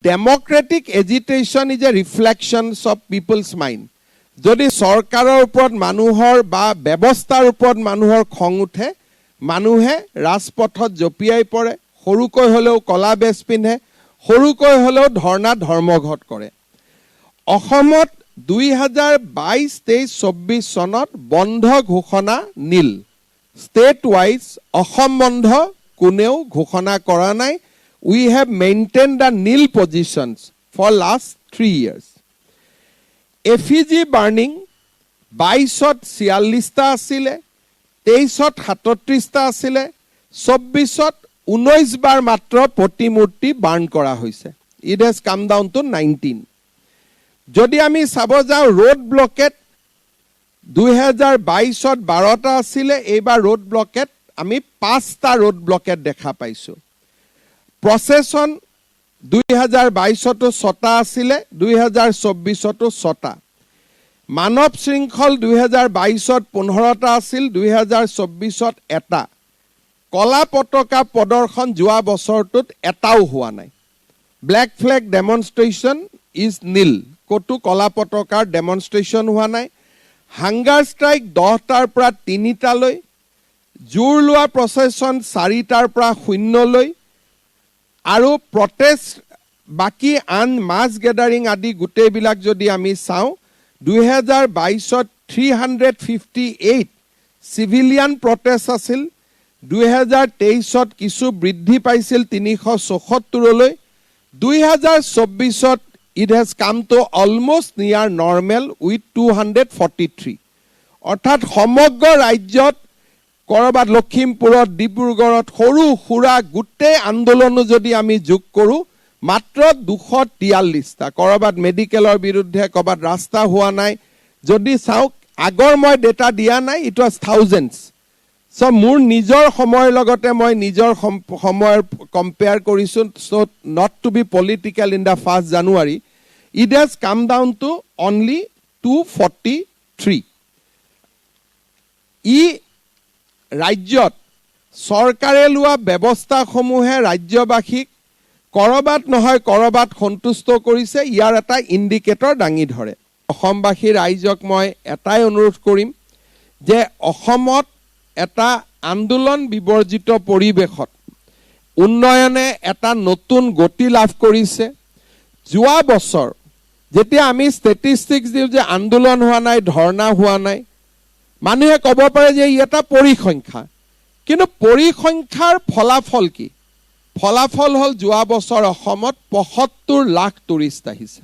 Democratic agitation is a reflection of people's mind. যদি সৰকাৰৰ ওপৰত মানুহৰ বা ব্যৱস্থাৰ ওপৰত মানুহৰ খং উঠে, মানুহে ৰাজপথত জপিয়াই পৰে, সৰুকৈ হলেও কলা বেছ পিন্ধে, সৰুকৈ হলেও ধৰ্ণা ধৰ্মঘট কৰে। অসমত 2022-23-24 চনত বন্ধ ঘোষণা নীল। ষ্টেট ৱাইজ অসম বন্ধ কোনেও ঘোষণা কৰা নাই। We have maintained the nil positions for last 3 years. Effigy burning 22ত 46টা আছিলে, 23ত 37টা আছিলে, 24ত 19 বাৰ মাত্ৰ প্ৰতিমূৰ্তি বাৰ্ণ কৰা হৈছে। It has come down to 19. যদি আমি চাব যাওঁ ৰোড ব্লকেট 2022ত 12টা আছিলে, এইবাৰ ৰোড ব্লকেট আমি 5টা ৰোড ব্লকেট দেখা পাইছো। প্ৰচেছন 2022তো 6টা আছিলে, 2024তো 6টা। মানৱ শৃংখল 2022ত 15টা আছিল, 2024ত 1টা। কলা পতাকা প্ৰদৰ্শন যোৱা বছৰটোত এটাও হোৱা নাই। ব্লেক ফ্লেগ ডেমনষ্ট্ৰেশ্যন ইজ নীল, ক'তো কলা পতাকাৰ ডেমনষ্ট্ৰেশ্যন হোৱা নাই। হাংগাৰ ষ্ট্ৰাইক 10টাৰ পৰা 3টালৈ, জোৰ লোৱা প্ৰচেছন 4টাৰ পৰা 0লৈ, আৰু প্ৰটেষ্ট বাকি আন মাছ গেডাৰিং আদি গোটেইবিলাক যদি আমি চাওঁ 2022ত 358 চিভিলিয়ান প্ৰটেষ্ট আছিল, 2023ত কিছু বৃদ্ধি পাইছিল 374লৈ, 2024ত it has come to almost near normal with 243। অৰ্থাৎ সমগ্ৰ ৰাজ্যত কৰবাত লখিমপুৰত, ডিব্ৰুগড়ত সৰু সুৰা গোটেই আন্দোলনো যদি আমি যোগ কৰোঁ মাত্ৰ 243টা। কৰবাত মেডিকেলৰ বিৰুদ্ধে, কৰবাত ৰাস্তা হোৱা নাই। যদি চাওক আগৰ মই ডেটা দিয়া নাই, ইট ৱাজ থাউজেণ্ডছ। চ' মোৰ নিজৰ সময়ৰ লগতে মই নিজৰ সময়ৰ কম্পেয়াৰ কৰিছোঁ। So' not to be political in the 1st January, it has come down to only 243। ই ৰাজ্যত চৰকাৰে লোৱা ব্যৱস্থাসমূহে ৰাজ্যবাসীক কৰবাত নহয় কৰবাত সন্তুষ্ট কৰিছে, ইয়াৰ এটা ইণ্ডিকেটৰ দাঙি ধৰে। অসমবাসী ৰাইজক মই এটাই অনুৰোধ কৰিম যে অসমত এটা আন্দোলন বিবৰ্জিত পৰিৱেশত উন্নয়নে এটা নতুন গতি লাভ কৰিছে। যোৱা বছৰ যেতিয়া আমি ষ্টেটিষ্টিক্স দিওঁ যে আন্দোলন হোৱা নাই, ধৰ্ণা হোৱা নাই, মানুহে ক'ব পাৰে যে ই এটা পৰিসংখ্যা, কিন্তু পৰিসংখ্যাৰ ফলাফল কি? ফলাফল হ'ল যোৱা বছৰ অসমত ৭৫ লাখ টুৰিষ্ট আহিছে।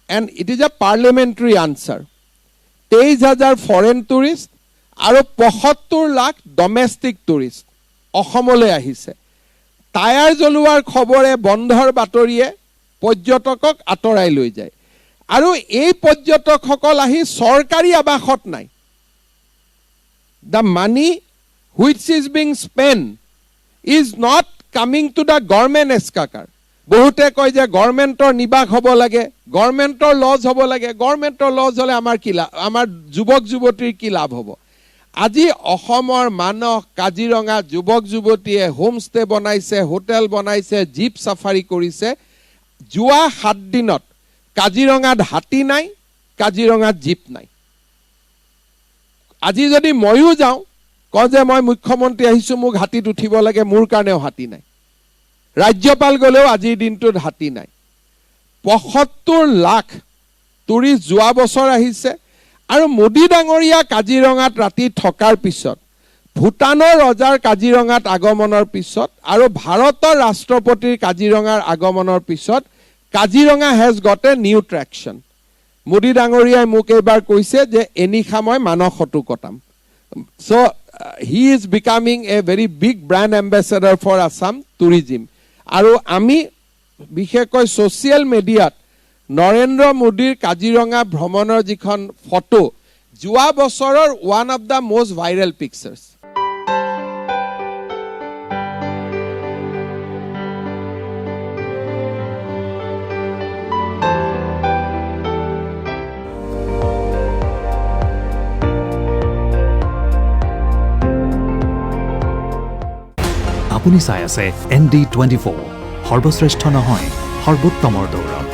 And it is a parliamentary answer. 23,000 foreign tourist আৰু ৭৫ লাখ ডমেষ্টিক টুৰিষ্ট অসমলৈ আহিছে। টায়াৰ জ্বলোৱাৰ খবৰে, বন্ধৰ বাতৰিয়ে পৰ্যটকক আঁতৰাই লৈ যায়। আৰু এই পৰ্যটকসকল আহি চৰকাৰী আৱাসত নাই। The money which is being spent is not coming to the government এস্কাকাৰ। বহুতে কয় যে গভৰ্ণমেণ্টৰ নিবাস হ'ব লাগে, গভৰ্ণমেণ্টৰ লজ হ'ব লাগে। গভৰ্ণমেণ্টৰ লজ হ'লে আমাৰ কি লাভ? আমাৰ যুৱক যুৱতীৰ কি লাভ হ'ব? আজি অসমৰ মানস, কাজিৰঙা যুৱক যুৱতীয়ে হোমষ্টে বনাইছে, হোটেল বনাইছে, জীপ চাফাৰী কৰিছে। যোৱা 7 দিনত কাজিৰঙাত হাতী নাই, কাজিৰঙাত জীপ নাই। আজি যদি ময়ো যাওঁ, কওঁ যে মই মুখ্যমন্ত্ৰী আহিছোঁ, মোক হাতীত উঠিব লাগে, মোৰ কাৰণেও হাতী নাই। ৰাজ্যপাল গ'লেও আজিৰ দিনটোত হাতী নাই। ৭৫ লাখ টুৰিষ্ট যোৱা বছৰ আহিছে। আৰু মোদী ডাঙৰীয়া কাজিৰঙাত ৰাতি থকাৰ পিছত, ভূটানৰ ৰজাৰ কাজিৰঙাত আগমনৰ পিছত আৰু ভাৰতৰ ৰাষ্ট্ৰপতিৰ কাজিৰঙাৰ আগমনৰ পিছত Kaziranga has got a new traction. Modi ডাঙৰীয়াই মোক এইবাৰ কৈছে যে এনিশা মই মানসতো কটাম। So' he is becoming a very big brand ambassador for Assam tourism. আৰু আমি বিশেষকৈ ছ'চিয়েল মিডিয়াত নৰেন্দ্ৰ মোদীৰ কাজিৰঙা ভ্ৰমণৰ যিখন ফটো, যোৱা বছৰৰ one of the most viral pictures. আপুনি চাই আছে ND24, সৰ্বশ্ৰেষ্ঠ নহয় সৰ্বোত্তমৰ দৌৰত।